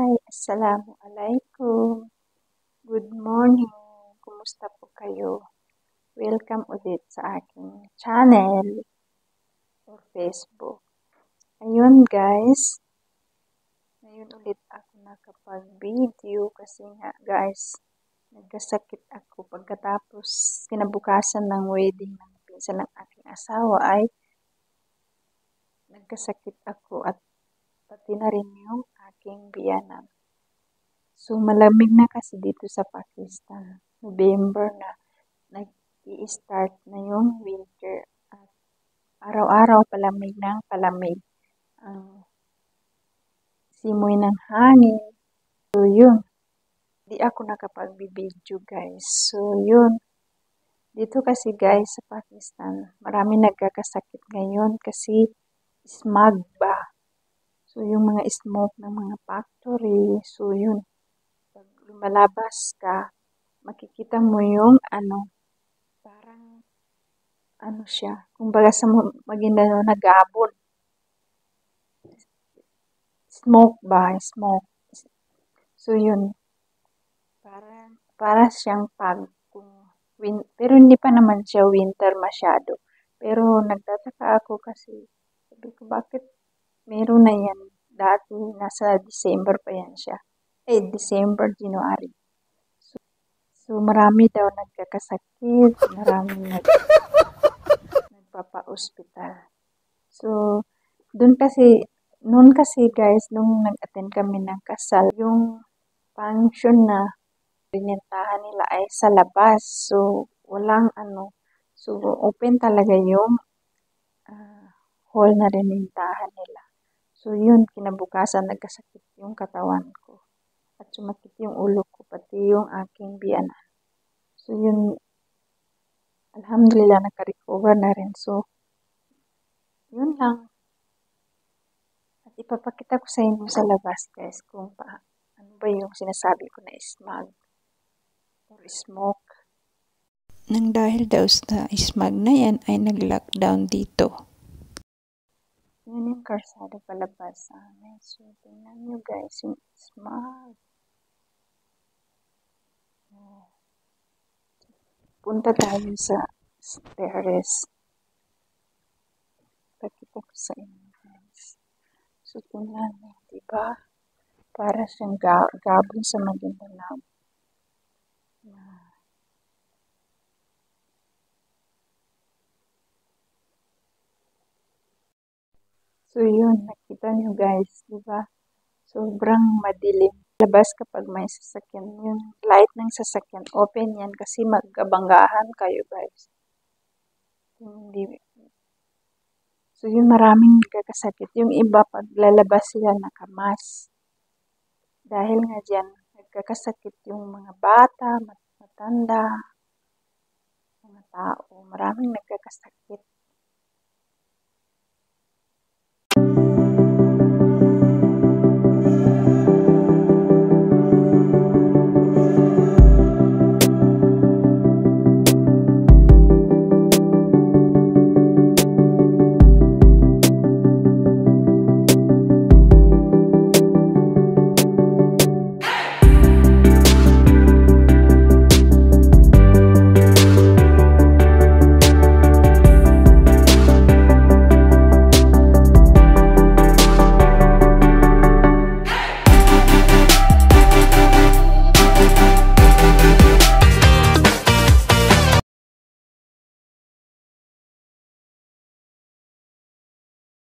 Hi, Assalamualaikum. Good morning. Kumusta po kayo? Welcome ulit sa aking channel or Facebook. Ayun guys, ngayon ulit ako nakapag-video kasi nga guys, nagkasakit ako pagkatapos kinabukasan ng wedding ng pinsan ng aking asawa ay nagkasakit ako at pati na rin yung aking biyanan. So, malamig na kasi dito sa Pakistan. November na, nag-i-start na yung winter. At araw-araw palamig ng palamig. Ang simoy ng hangin. So, yun. Di ako nakapag-video guys. So, yun. Dito kasi guys sa Pakistan, marami nagkakasakit ngayon kasi smog ba. So, yung mga smoke ng mga factory. So, yun. Pag lumalabas ka, makikita mo yung parang siya, kumbaga sa Maguindanao nagabon. Smoke ba? Smoke. So yun, para siyang pero hindi pa naman siya winter masyado. Pero nagtataka ako kasi, sabi ko bakit meron na yan dati, nasa December pa yan siya. December, January. So, marami daw nagkakasakit, marami nagpapa-ospital. So, noon kasi guys, nung nag-attend kami ng kasal, yung function na binintahan nila ay sa labas. So, walang so open talaga yung hall na binintahan nila. So, yun, kinabukasan nagkasakit yung katawan ko. At sumakit yung ulo ko, pati yung aking biyanan. So, yun, alhamdulillah, naka-recover na rin. So, yun lang. At ipapakita ko sa inyo sa labas, guys, kung ano ba yung sinasabi ko na smog or smoke. Nang dahil daw sa smog na yan, ay nag-lockdown dito. Yan yung karsada palabas sa amin. So, tingnan nyo guys, yung smog. Punta tayo sa terrace. Pakita ko sa inyo guys. So, tingnan nyo, diba? Para siyang gabon sa Maguindanao. So, yun, nakita nyo guys, diba? Sobrang madilim. Labas kapag may sasakyan, yung light ng sasakyan, open yan kasi magkabanggahan kayo guys. Hindi. So, yung maraming nagkakasakit. Yung iba, pag lalabas sila nakamas. Dahil nga dyan, nagkakasakit yung mga bata, matanda, mga tao. Maraming nagkakasakit.